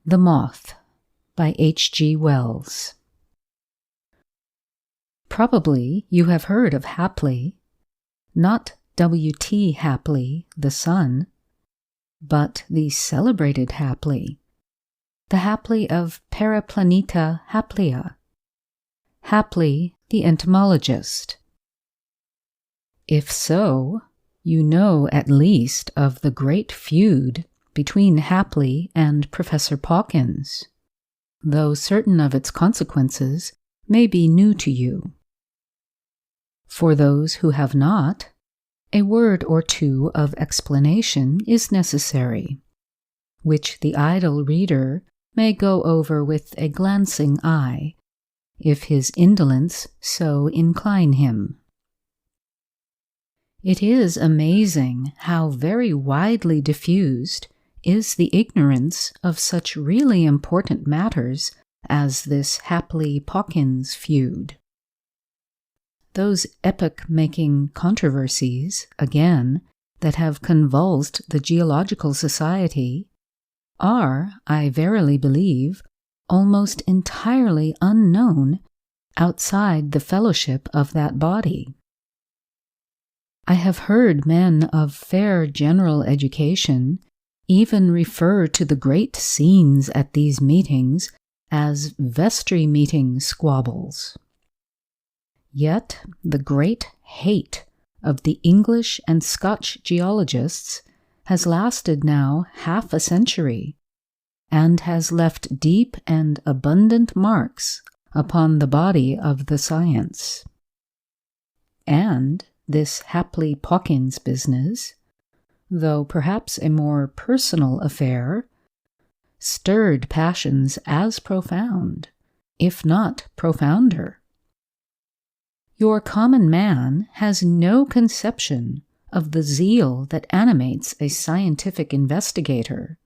The Moth by H.G. Wells. Probably you have heard of Hapley, not W.T. Hapley, the son, but the celebrated Hapley, the Hapley of Periplaneta Haplea, Hapley the entomologist. If so, you know at least of the great feud between Hapley and Professor Pawkins, though certain of its consequences may be new to you. For those who have not, a word or two of explanation is necessary, which the idle reader may go over with a glancing eye, if his indolence so incline him. It is amazing how very widely diffused is the ignorance of such really important matters as this Hapley-Pawkins feud. Those epoch-making controversies, again, that have convulsed the Geological Society are, I verily believe, almost entirely unknown outside the fellowship of that body. I have heard men of fair general education even refer to the great scenes at these meetings as vestry meeting squabbles. Yet the great hate of the English and Scotch geologists has lasted now half a century, and has left deep and abundant marks upon the body of the science. And this Hapley-Pawkins business, though perhaps a more personal affair, stirred passions as profound, if not profounder. Your common man has no conception of the zeal that animates a scientific investigator,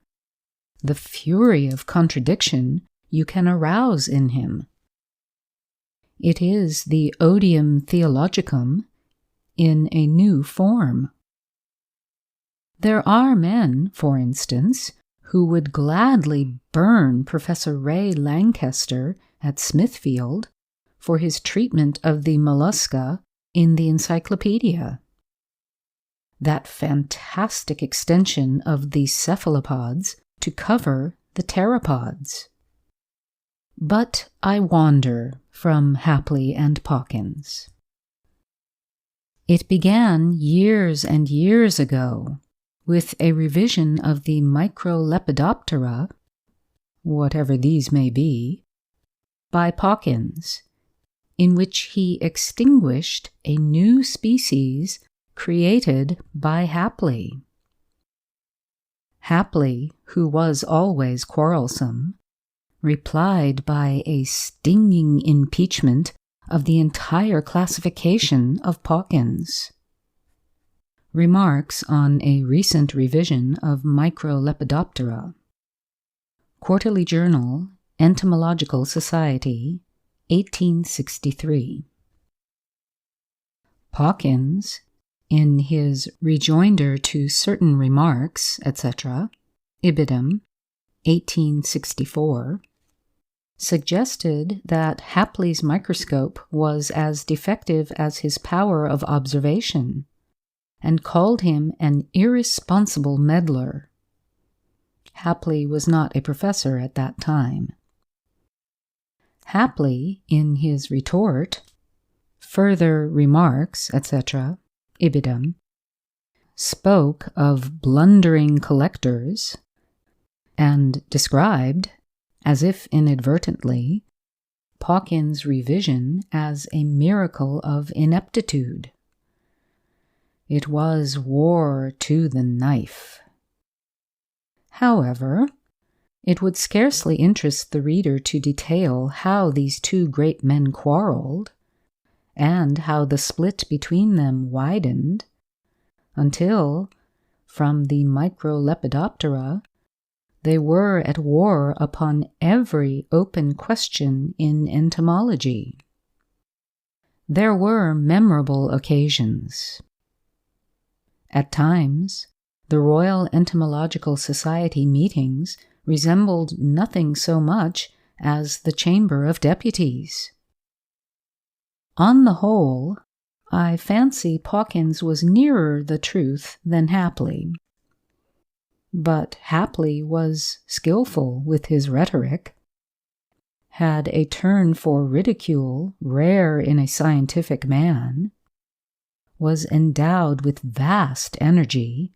the fury of contradiction you can arouse in him. It is the odium theologicum in a new form. There are men, for instance, who would gladly burn Professor Ray Lankester at Smithfield for his treatment of the mollusca in the encyclopedia. That fantastic extension of the cephalopods to cover the pteropods. But I wander from Hapley and Pawkins. It began years and years ago with a revision of the Microlepidoptera, whatever these may be, by Pawkins, in which he extinguished a new species created by Hapley. Hapley, who was always quarrelsome, replied by a stinging impeachment of the entire classification of Pawkins. Remarks on a recent revision of Microlepidoptera. Quarterly Journal, Entomological Society, 1863. Pawkins, in his Rejoinder to Certain Remarks, etc., Ibidem, 1864, suggested that Hapley's microscope was as defective as his power of observation, and called him an irresponsible meddler. Hapley was not a professor at that time. Hapley, in his retort, Further Remarks, etc., Ibidem, spoke of blundering collectors, and described, as if inadvertently, Pawkins' revision as a miracle of ineptitude. It was war to the knife. However, it would scarcely interest the reader to detail how these two great men quarreled, and how the split between them widened, until, from the Microlepidoptera, they were at war upon every open question in entomology. There were memorable occasions. At times, the Royal Entomological Society meetings resembled nothing so much as the Chamber of Deputies. On the whole, I fancy Pawkins was nearer the truth than Hapley. But Hapley was skillful with his rhetoric, had a turn for ridicule rare in a scientific man, was endowed with vast energy,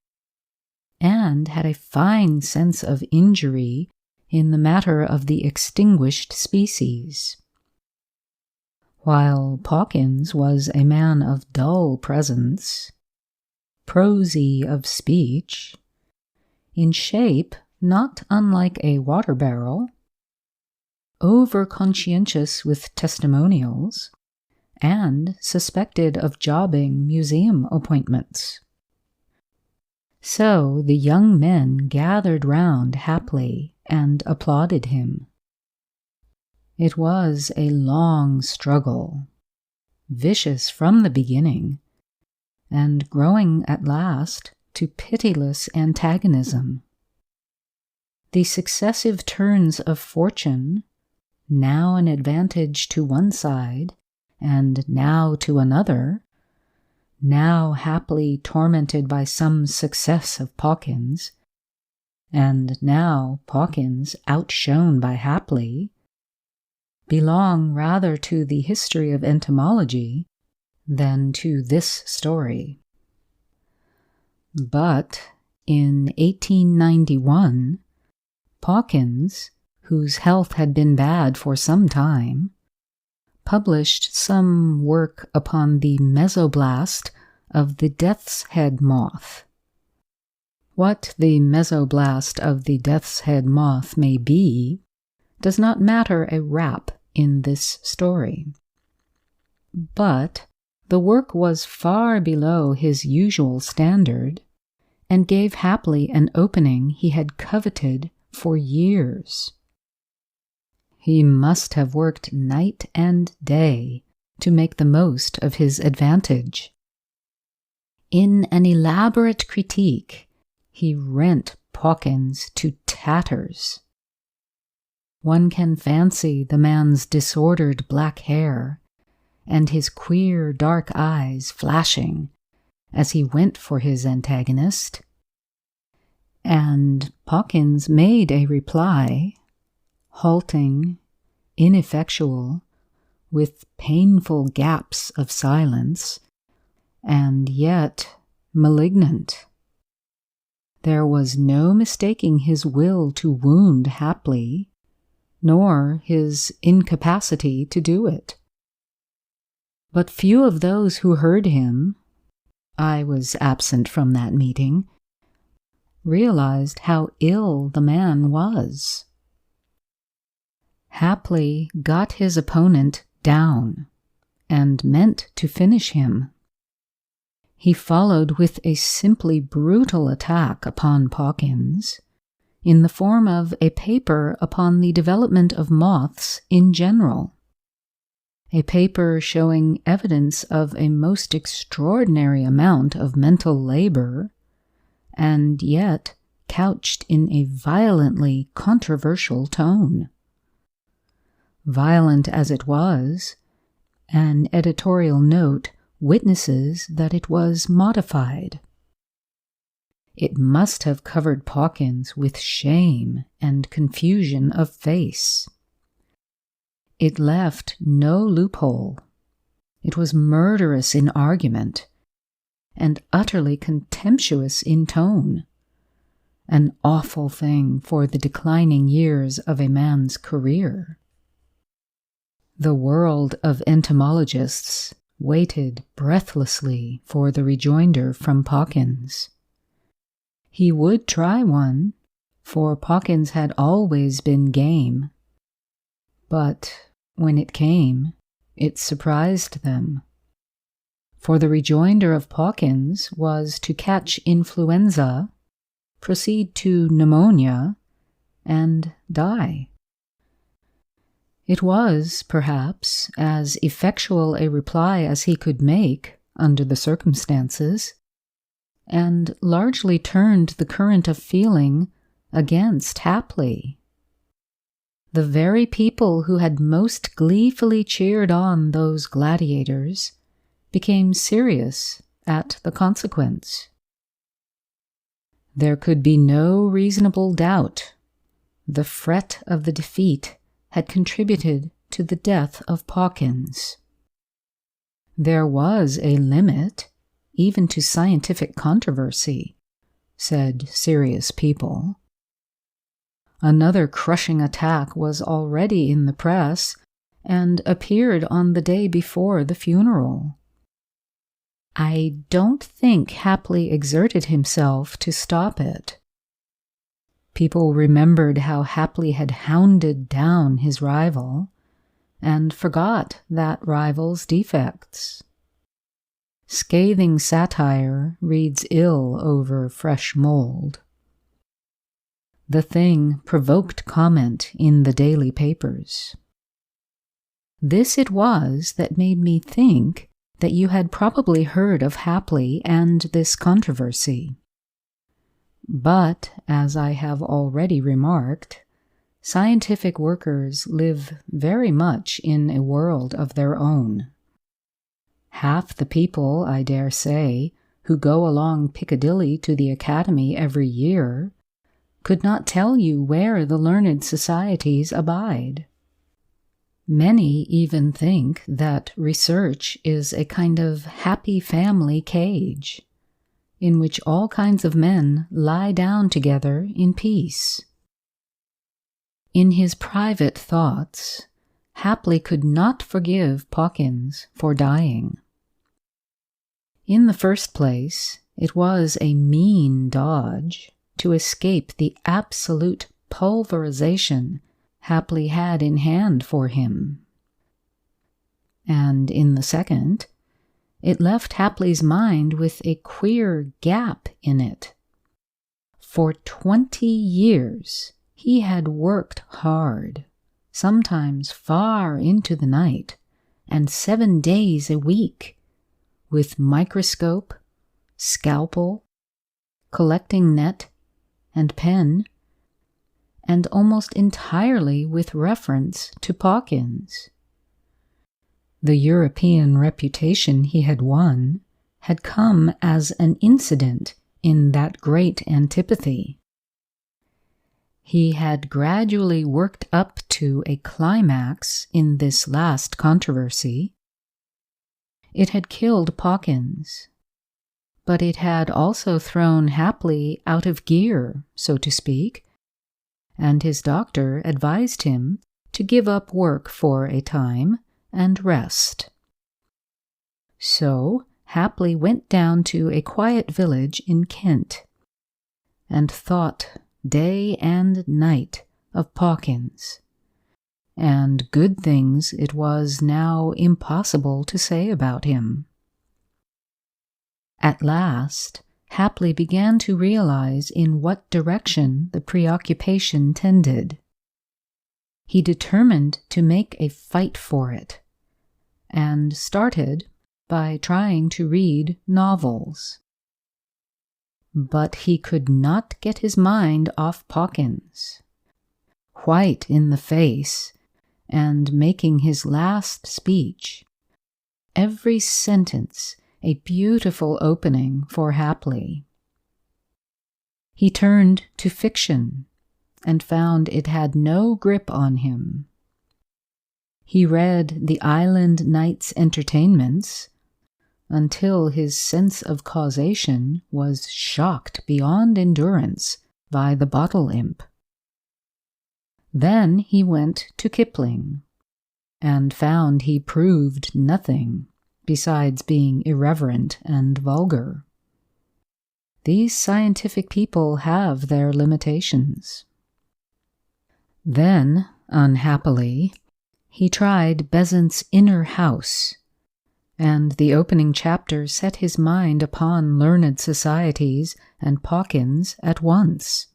and had a fine sense of injury in the matter of the extinguished species. While Pawkins was a man of dull presence, prosy of speech, in shape not unlike a water barrel, over-conscientious with testimonials, and suspected of jobbing museum appointments. So the young men gathered round Hapley and applauded him. It was a long struggle, vicious from the beginning, and growing at last to pitiless antagonism. The successive turns of fortune, now an advantage to one side, and now to another, now haply tormented by some success of Pawkins, and now Pawkins outshone by Hapley, belong rather to the history of entomology than to this story. But in 1891, Pawkins, whose health had been bad for some time, published some work upon the mesoblast of the death's head moth. What the mesoblast of the death's head moth may be does not matter a rap in this story. But the work was far below his usual standard and gave Hapley an opening he had coveted for years. He must have worked night and day to make the most of his advantage. In an elaborate critique, he rent Pawkins to tatters. One can fancy the man's disordered black hair and his queer dark eyes flashing as he went for his antagonist. And Pawkins made a reply, halting, ineffectual, with painful gaps of silence, and yet malignant. There was no mistaking his will to wound Hapley, nor his incapacity to do it. But few of those who heard him, I was absent from that meeting, realized how ill the man was. Hapley got his opponent down and meant to finish him. He followed with a simply brutal attack upon Pawkins in the form of a paper upon the development of moths in general, a paper showing evidence of a most extraordinary amount of mental labor, and yet couched in a violently controversial tone. Violent as it was, an editorial note witnesses that it was modified. It must have covered Pawkins with shame and confusion of face. It left no loophole. It was murderous in argument and utterly contemptuous in tone, an awful thing for the declining years of a man's career. The world of entomologists waited breathlessly for the rejoinder from Pawkins. He would try one, for Pawkins had always been game. But when it came, it surprised them. For the rejoinder of Pawkins was to catch influenza, proceed to pneumonia, and die. It was, perhaps, as effectual a reply as he could make under the circumstances, and largely turned the current of feeling against Hapley. The very people who had most gleefully cheered on those gladiators became serious at the consequence. There could be no reasonable doubt. The fret of the defeat had contributed to the death of Pawkins. There was a limit, even to scientific controversy, said serious people. Another crushing attack was already in the press and appeared on the day before the funeral. I don't think Hapley exerted himself to stop it. People remembered how Hapley had hounded down his rival and forgot that rival's defects. Scathing satire reads ill over fresh mold. The thing provoked comment in the daily papers. This it was that made me think that you had probably heard of Hapley and this controversy. But, as I have already remarked, scientific workers live very much in a world of their own. Half the people, I dare say, who go along Piccadilly to the Academy every year could not tell you where the learned societies abide. Many even think that research is a kind of happy family cage, in which all kinds of men lie down together in peace. In his private thoughts, Hapley could not forgive Pawkins for dying. In the first place, it was a mean dodge to escape the absolute pulverization Hapley had in hand for him. And in the second, it left Hapley's mind with a queer gap in it. For 20 years he had worked hard, sometimes far into the night, and 7 days a week, with microscope, scalpel, collecting net, and pen, and almost entirely with reference to Pawkins. The European reputation he had won had come as an incident in that great antipathy. He had gradually worked up to a climax in this last controversy. It had killed Pawkins, but it had also thrown Hapley out of gear, so to speak, and his doctor advised him to give up work for a time and rest. So Hapley went down to a quiet village in Kent and thought day and night of Pawkins, and good things it was now impossible to say about him. At last, Hapley began to realize in what direction the preoccupation tended. He determined to make a fight for it, and started by trying to read novels. But he could not get his mind off Pawkins. White in the face, and making his last speech, every sentence a beautiful opening for Hapley. He turned to fiction and found it had no grip on him. He read The Island Night's Entertainments until his sense of causation was shocked beyond endurance by the bottle imp. Then he went to Kipling and found he proved nothing besides being irreverent and vulgar. These scientific people have their limitations. Then, unhappily, he tried Besant's Inner House, and the opening chapter set his mind upon learned societies and Pawkins at once.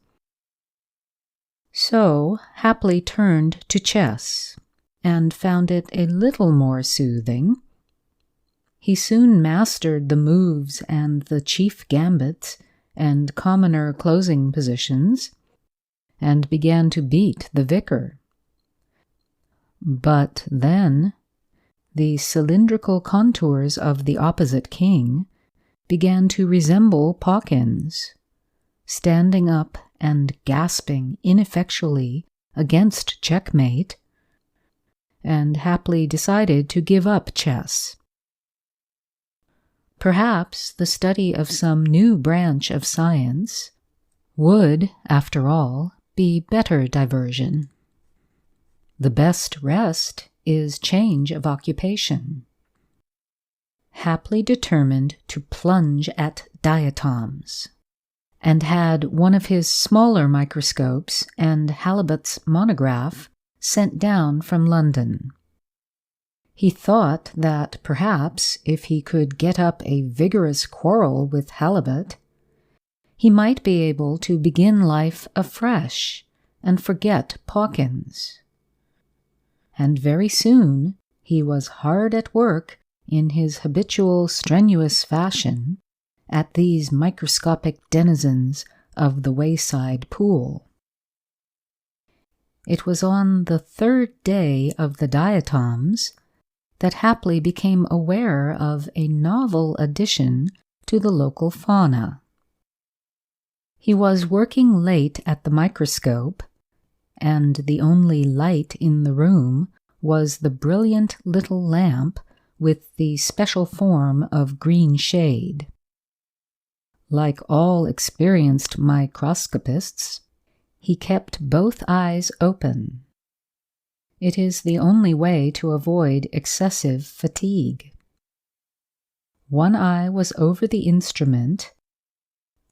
So Hapley turned to chess, and found it a little more soothing. He soon mastered the moves and the chief gambits and commoner closing positions, and began to beat the vicar. But then the cylindrical contours of the opposite king began to resemble Pawkins, standing up and gasping ineffectually against checkmate, and Hapley decided to give up chess. Perhaps the study of some new branch of science would, after all, be better diversion. The best rest is change of occupation. Hapley determined to plunge at diatoms, and had one of his smaller microscopes and Halibut's monograph sent down from London. He thought that perhaps if he could get up a vigorous quarrel with Halibut, he might be able to begin life afresh and forget Pawkins. And very soon he was hard at work in his habitual strenuous fashion at these microscopic denizens of the wayside pool. It was on the third day of the diatoms that Hapley became aware of a novel addition to the local fauna. He was working late at the microscope, and the only light in the room was the brilliant little lamp with the special form of green shade. Like all experienced microscopists, he kept both eyes open. It is the only way to avoid excessive fatigue. One eye was over the instrument,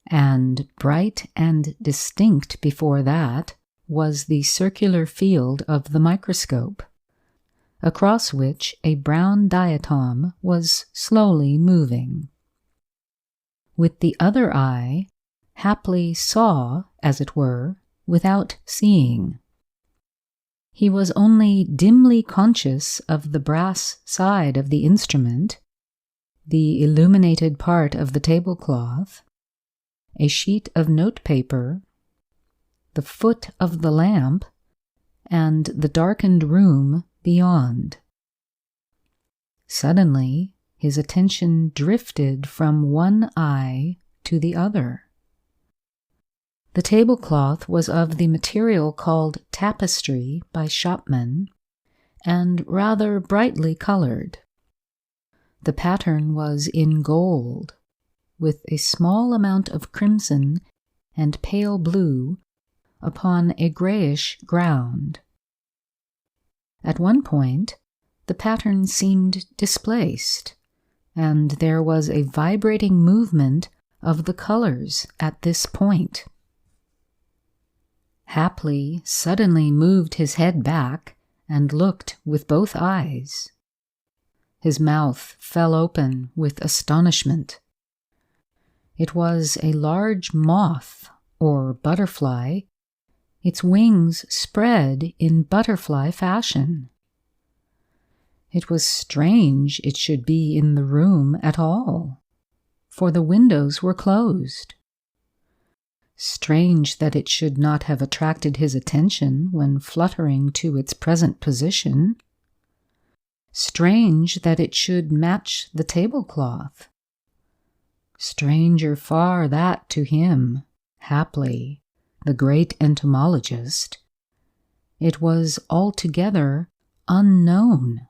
and bright and distinct before that was the circular field of the microscope, across which a brown diatom was slowly moving. With the other eye, Hapley saw, as it were, without seeing. He was only dimly conscious of the brass side of the instrument, the illuminated part of the tablecloth, a sheet of notepaper, the foot of the lamp, and the darkened room beyond. Suddenly, his attention drifted from one eye to the other. The tablecloth was of the material called tapestry by shopmen, and rather brightly colored. The pattern was in gold, with a small amount of crimson and pale blue upon a grayish ground. At one point, the pattern seemed displaced, and there was a vibrating movement of the colors at this point. Hapley suddenly moved his head back and looked with both eyes. His mouth fell open with astonishment. It was a large moth, or butterfly, its wings spread in butterfly fashion. It was strange it should be in the room at all, for the windows were closed. Strange that it should not have attracted his attention when fluttering to its present position. Strange that it should match the tablecloth. Stranger far that to him, Hapley, the great entomologist. It was altogether unknown.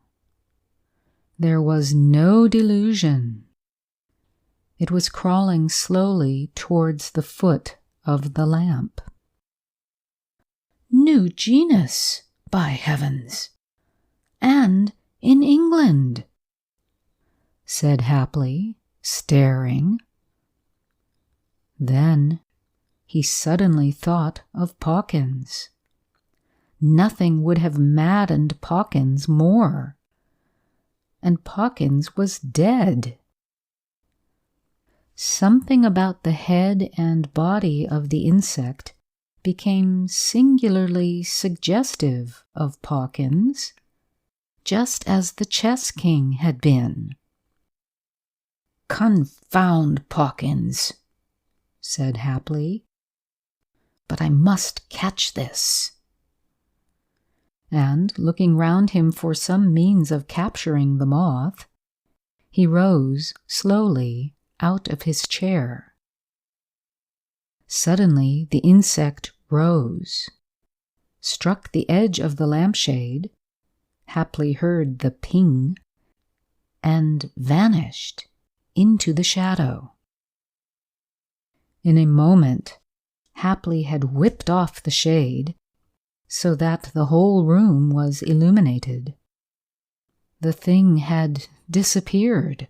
There was no delusion. It was crawling slowly towards the foot of the lamp. New genus, by heavens! And in England, said Hapley, staring. Then he suddenly thought of Pawkins. Nothing would have maddened Pawkins more. And Pawkins was dead. Something about the head and body of the insect became singularly suggestive of Pawkins, just as the chess king had been. Confound Pawkins, said Hapley. but I must catch this." And, looking round him for some means of capturing the moth, he rose slowly out of his chair. Suddenly the insect rose, struck the edge of the lampshade, haply heard the ping, and vanished into the shadow. In a moment, Haply had whipped off the shade, so that the whole room was illuminated. The thing had disappeared.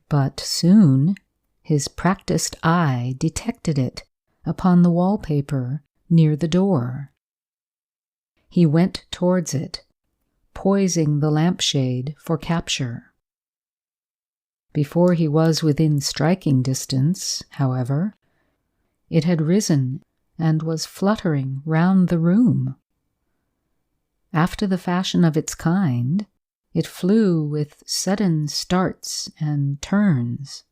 But soon his practiced eye detected it upon the wallpaper near the door. He went towards it, poising the lampshade for capture. Before he was within striking distance, however, it had risen and was fluttering round the room. After the fashion of its kind, it flew with sudden starts and turns,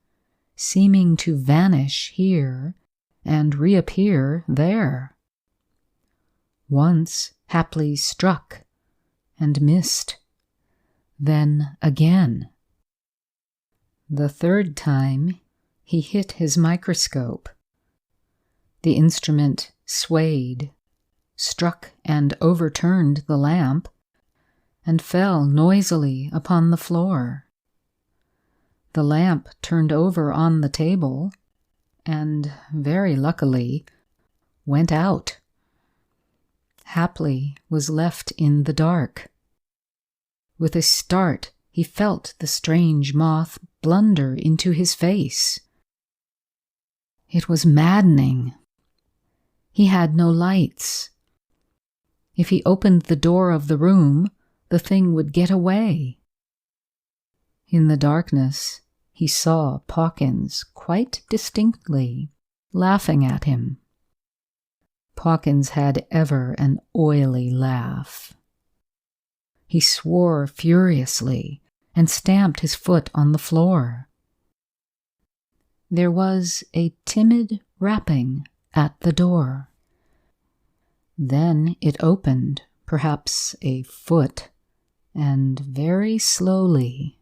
seeming to vanish here and reappear there. Once haply struck and missed, then again. The third time he hit his microscope. The instrument swayed, struck and overturned the lamp, and fell noisily upon the floor. The lamp turned over on the table, and, very luckily, went out. Haply was left in the dark. With a start, he felt the strange moth blunder into his face. It was maddening. He had no lights. If he opened the door of the room, the thing would get away. In the darkness, he saw Pawkins quite distinctly, laughing at him. Pawkins had ever an oily laugh. He swore furiously and stamped his foot on the floor. There was a timid rapping at the door. Then it opened, perhaps a foot, and very slowly.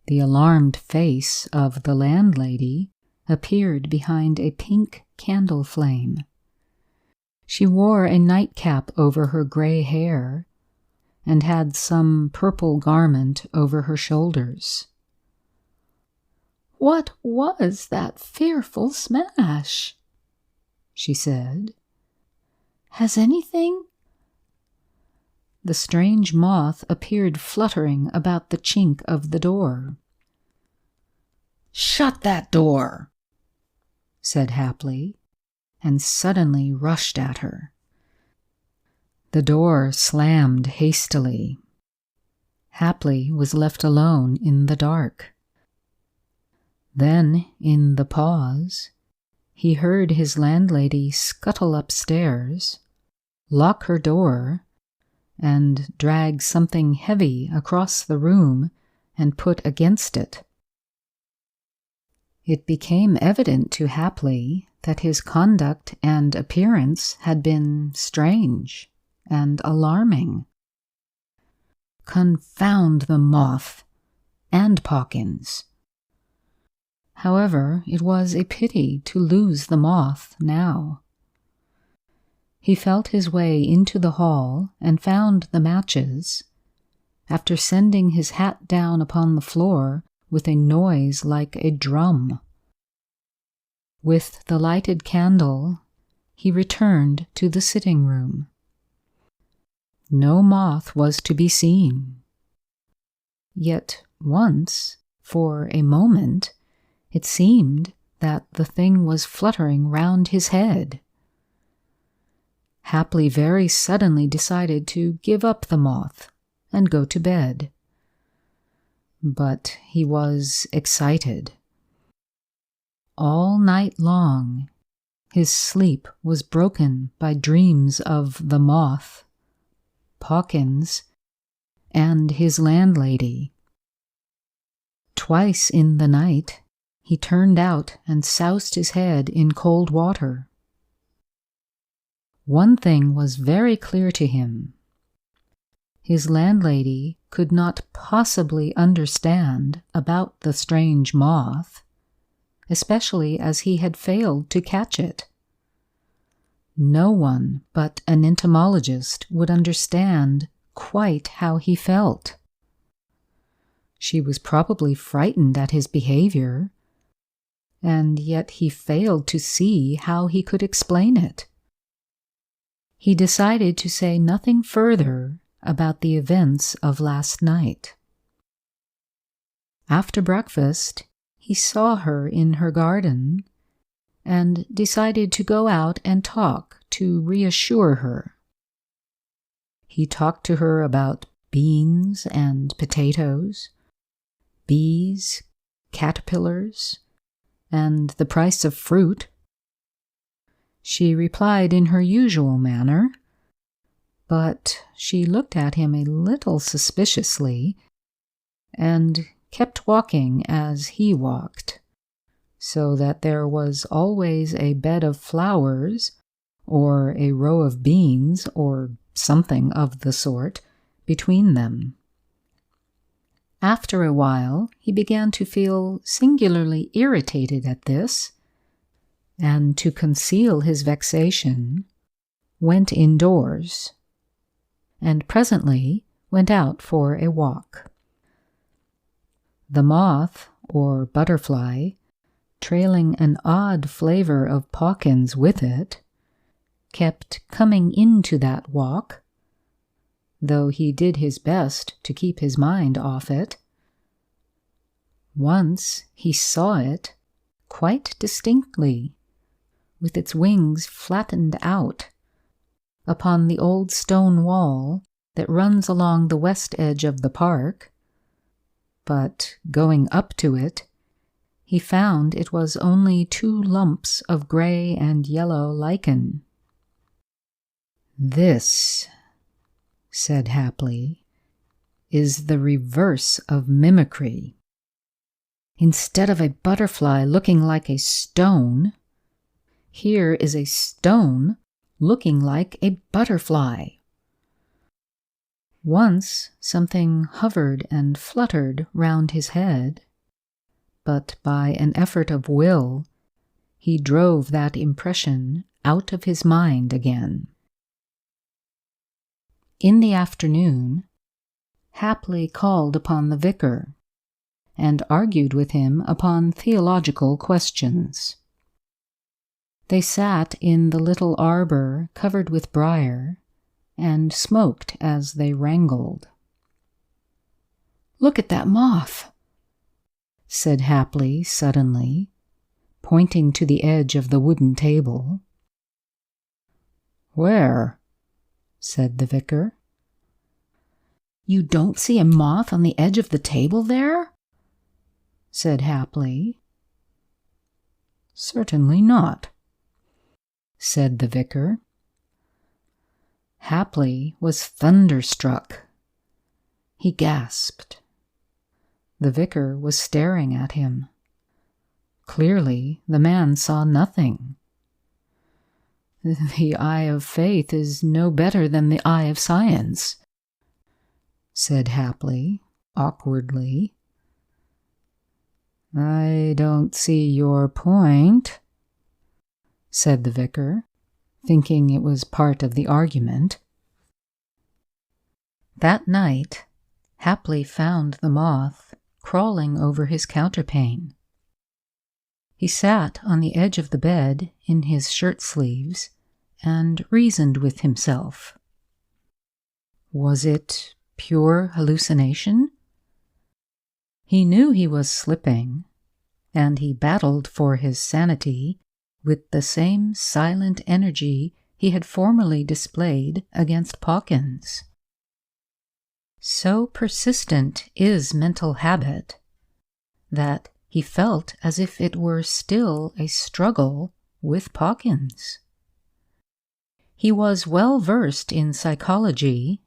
The alarmed face of the landlady appeared behind a pink candle flame. She wore a nightcap over her gray hair and had some purple garment over her shoulders. "What was that fearful smash?" she said. "Has anything—" The strange moth appeared fluttering about the chink of the door. "Shut that door," said Haply, and suddenly rushed at her. The door slammed hastily. Haply was left alone in the dark. Then, in the pause, he heard his landlady scuttle upstairs, lock her door, and drag something heavy across the room and put against it. It became evident to Haply that his conduct and appearance had been strange and alarming. Confound the moth and Pawkins! However, it was a pity to lose the moth now. He felt his way into the hall and found the matches, after sending his hat down upon the floor with a noise like a drum. With the lighted candle, he returned to the sitting room. No moth was to be seen. Yet once, for a moment, it seemed that the thing was fluttering round his head. Haply very suddenly decided to give up the moth and go to bed. But he was excited. All night long, his sleep was broken by dreams of the moth, Pawkins, and his landlady. Twice in the night, he turned out and soused his head in cold water. One thing was very clear to him. His landlady could not possibly understand about the strange moth, especially as he had failed to catch it. No one but an entomologist would understand quite how he felt. She was probably frightened at his behavior, and yet he failed to see how he could explain it. He decided to say nothing further about the events of last night. After breakfast, he saw her in her garden and decided to go out and talk to reassure her. He talked to her about beans and potatoes, bees, caterpillars, and the price of fruit. She replied in her usual manner, but she looked at him a little suspiciously and kept walking as he walked, so that there was always a bed of flowers or a row of beans or something of the sort between them. After a while, he began to feel singularly irritated at this, and to conceal his vexation, went indoors, and presently went out for a walk. The moth, or butterfly, trailing an odd flavor of Pawkins with it, kept coming into that walk, though he did his best to keep his mind off it. Once he saw it quite distinctly, with its wings flattened out, upon the old stone wall that runs along the west edge of the park, but going up to it, he found it was only 2 lumps of gray and yellow lichen. "This," said Hapley, "is the reverse of mimicry. Instead of a butterfly looking like a stone, here is a stone looking like a butterfly." Once something hovered and fluttered round his head, but by an effort of will, he drove that impression out of his mind again. In the afternoon, Hapley called upon the vicar and argued with him upon theological questions. They sat in the little arbor covered with briar and smoked as they wrangled. "Look at that moth," said Hapley suddenly, pointing to the edge of the wooden table. "Where?" said the vicar. "You don't see a moth on the edge of the table there?" said Hapley. "Certainly not," said the vicar. Hapley was thunderstruck. He gasped. The vicar was staring at him. Clearly, the man saw nothing. "The eye of faith is no better than the eye of science," said Hapley, awkwardly. "I don't see your point," said the vicar, thinking it was part of the argument. That night, Hapley found the moth crawling over his counterpane. He sat on the edge of the bed in his shirt sleeves and reasoned with himself. Was it pure hallucination? He knew he was slipping, and he battled for his sanity with the same silent energy he had formerly displayed against Pawkins. So persistent is mental habit that he felt as if it were still a struggle with Pawkins. He was well versed in psychology.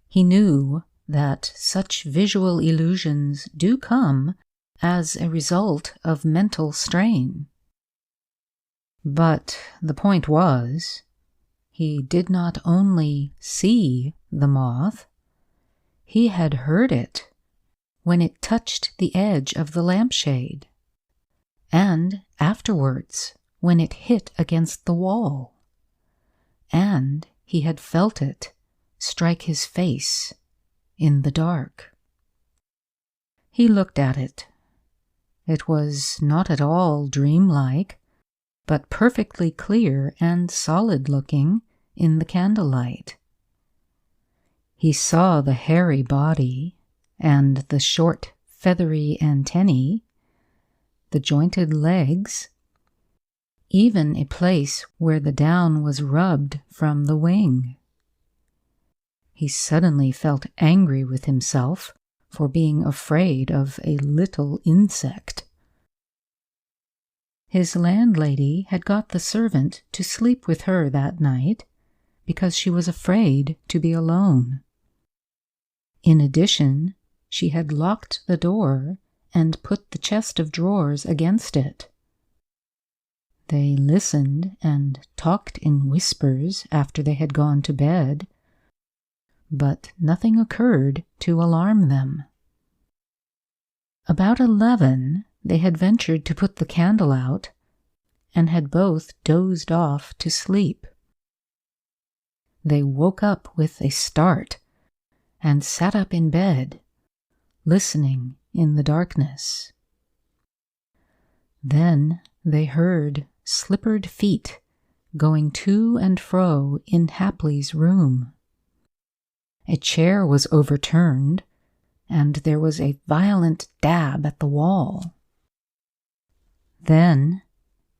He knew that such visual illusions do come as a result of mental strain. But the point was, He did not only see the moth, he had heard it when it touched the edge of the lampshade, and afterwards when it hit against the wall, and he had felt it strike his face in the dark. He looked at it. It was not at all dreamlike, but perfectly clear and solid-looking in the candlelight. He saw the hairy body and the short, feathery antennae, the jointed legs, even a place where the down was rubbed from the wing. He suddenly felt angry with himself for being afraid of a little insect. His landlady had got the servant to sleep with her that night because she was afraid to be alone. In addition, she had locked the door and put the chest of drawers against it. They listened and talked in whispers after they had gone to bed, but nothing occurred to alarm them. About 11, they had ventured to put the candle out and had both dozed off to sleep. They woke up with a start and sat up in bed, listening in the darkness. Then they heard slippered feet going to and fro in Hapley's room. A chair was overturned, and there was a violent dab at the wall. Then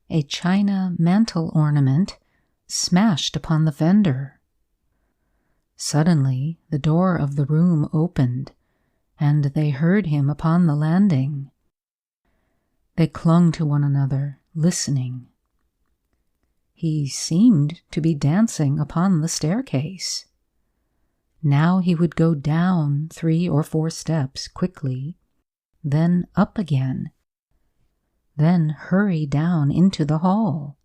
a china mantel ornament smashed upon the fender. Suddenly the door of the room opened, and they heard him upon the landing. They clung to one another, listening. He seemed to be dancing upon the staircase. Now he would go down 3 or 4 steps quickly, then up again, then hurry down into the hall.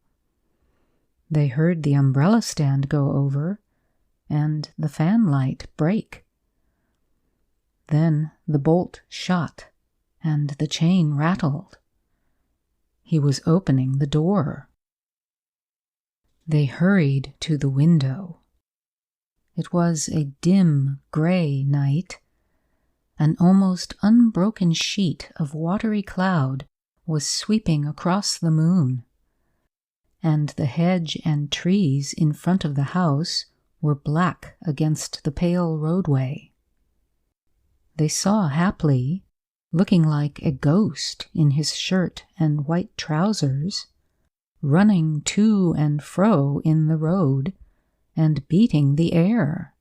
They heard the umbrella stand go over and the fan light break. Then the bolt shot and the chain rattled. He was opening the door. They hurried to the window. It was a dim, gray night. An almost unbroken sheet of watery cloud was sweeping across the moon, and the hedge and trees in front of the house were black against the pale roadway. They saw Hapley, looking like a ghost in his shirt and white trousers, running to and fro in the road and beating the air.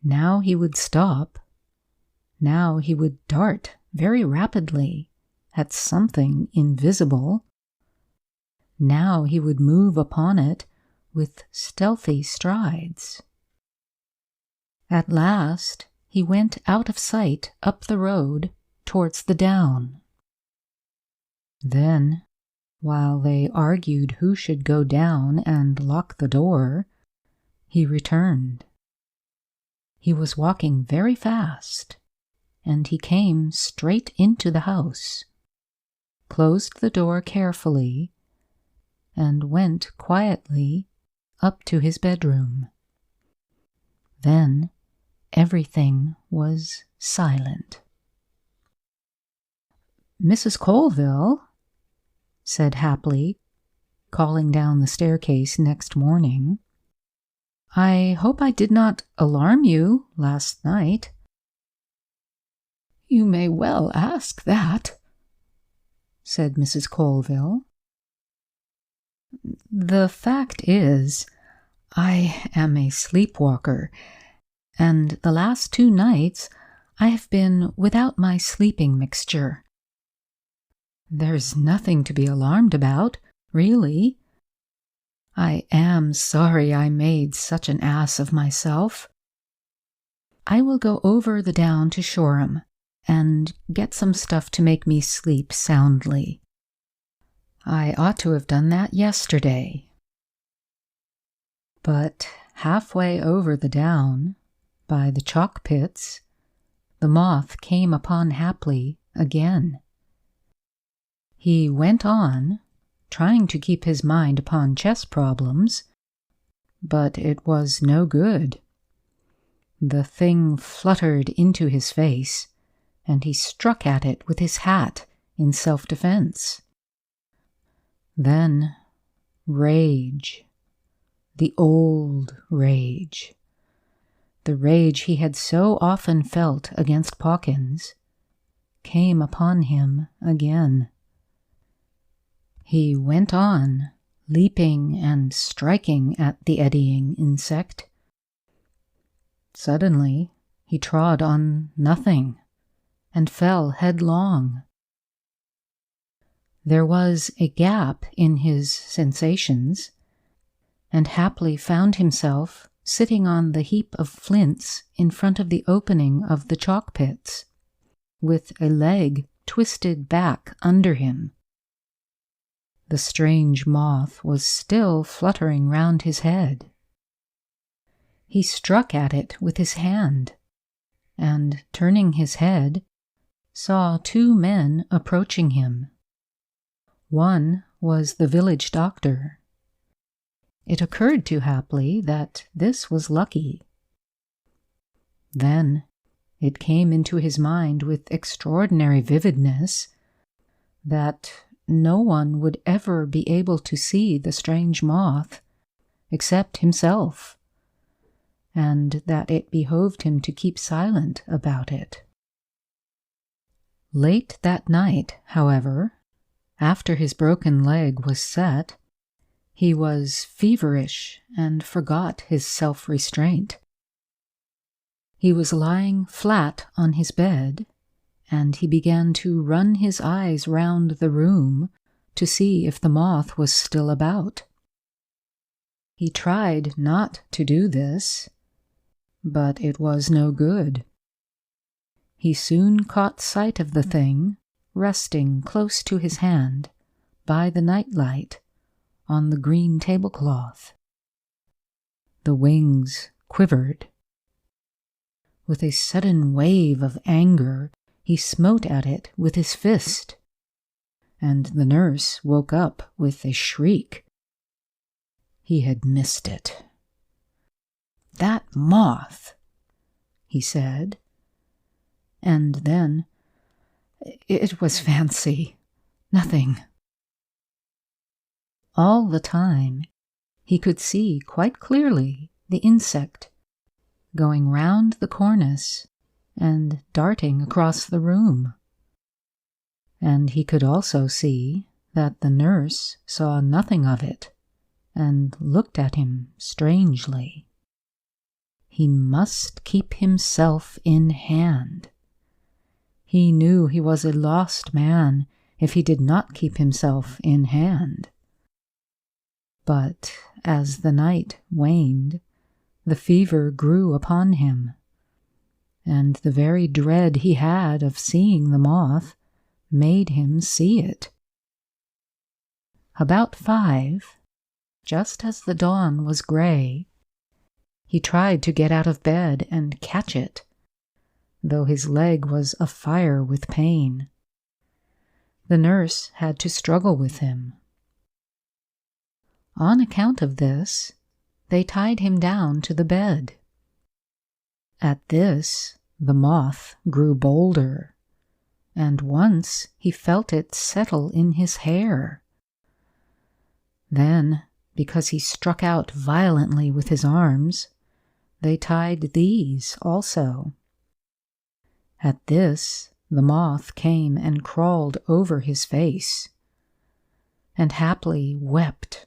Now he would stop. Now he would dart very rapidly at something invisible. Now he would move upon it with stealthy strides. At last he went out of sight up the road towards the down. Then, while they argued who should go down and lock the door, he returned. He was walking very fast, and he came straight into the house, closed the door carefully, and went quietly up to his bedroom. Then everything was silent. "Mrs. Colville," said Hapley, calling down the staircase next morning, "I hope I did not alarm you last night." "You may well ask that," said Mrs. Colville. "The fact is, I am a sleepwalker, and the last 2 nights I have been without my sleeping mixture. There's nothing to be alarmed about, really. I am sorry I made such an ass of myself. I will go over the down to Shoreham and get some stuff to make me sleep soundly. I ought to have done that yesterday." But halfway over the down, by the chalk pits, the moth came upon Haply again. He went on, trying to keep his mind upon chess problems, but it was no good. The thing fluttered into his face, and he struck at it with his hat in self-defense. Then rage, the old rage, the rage he had so often felt against Pawkins, came upon him again. He went on, leaping and striking at the eddying insect. Suddenly, he trod on nothing and fell headlong. There was a gap in his sensations, and Haply found himself sitting on the heap of flints in front of the opening of the chalk pits, with a leg twisted back under him. The strange moth was still fluttering round his head. He struck at it with his hand, and, turning his head, saw two men approaching him. One was the village doctor. It occurred to Haply that this was lucky. Then it came into his mind with extraordinary vividness that no one would ever be able to see the strange moth except himself, and that it behoved him to keep silent about it. Late that night, however, after his broken leg was set, he was feverish and forgot his self-restraint. He was lying flat on his bed, and he began to run his eyes round the room to see if the moth was still about. He tried not to do this, but it was no good. He soon caught sight of the thing resting close to his hand by the nightlight on the green tablecloth. The wings quivered. With a sudden wave of anger, he smote at it with his fist, and the nurse woke up with a shriek. He had missed it. "That moth," he said, and then, "It was fancy, nothing." All the time, he could see quite clearly the insect going round the cornice and darting across the room. And he could also see that the nurse saw nothing of it and looked at him strangely. He must keep himself in hand. He knew he was a lost man if he did not keep himself in hand. But as the night waned, the fever grew upon him, and the very dread he had of seeing the moth made him see it. About 5, just as the dawn was gray, he tried to get out of bed and catch it, though his leg was afire with pain. The nurse had to struggle with him. On account of this, they tied him down to the bed. At this, the moth grew bolder, and once he felt it settle in his hair. Then, because he struck out violently with his arms, they tied these also. At this, the moth came and crawled over his face, and Haply wept,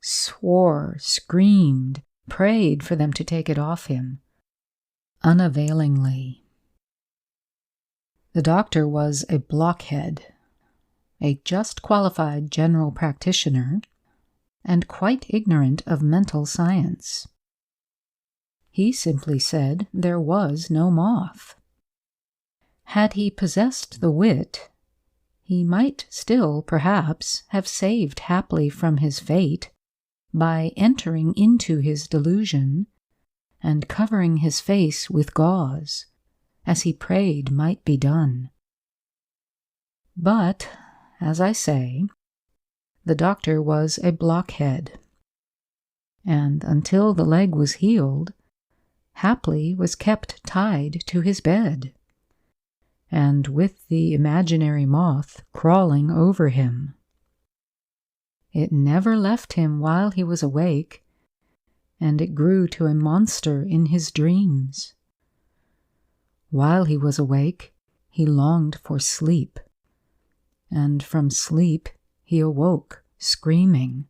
swore, screamed, prayed for them to take it off him, unavailingly. The doctor was a blockhead, a just qualified general practitioner, and quite ignorant of mental science. He simply said there was no moth. Had he possessed the wit, he might still, perhaps, have saved Haply from his fate by entering into his delusion and covering his face with gauze, as he prayed might be done. But, as I say, the doctor was a blockhead, and until the leg was healed, Haply was kept tied to his bed, and with the imaginary moth crawling over him. It never left him while he was awake, and it grew to a monster in his dreams. While he was awake, he longed for sleep, and from sleep he awoke screaming.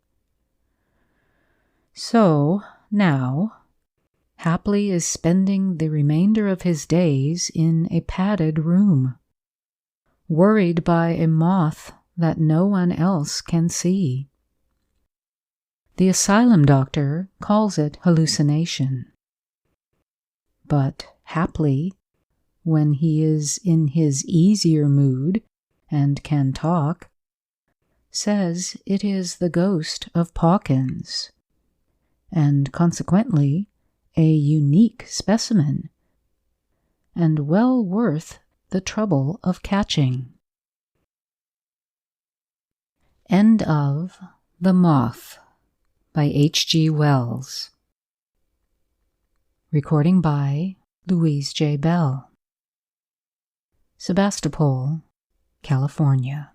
So now, Haply is spending the remainder of his days in a padded room, worried by a moth that no one else can see. The asylum doctor calls it hallucination. But Haply, when he is in his easier mood and can talk, says it is the ghost of Pawkins, and consequently a unique specimen, and well worth the trouble of catching. End of The Moth by H.G. Wells. Recording by Louise J. Bell. Sebastopol, California.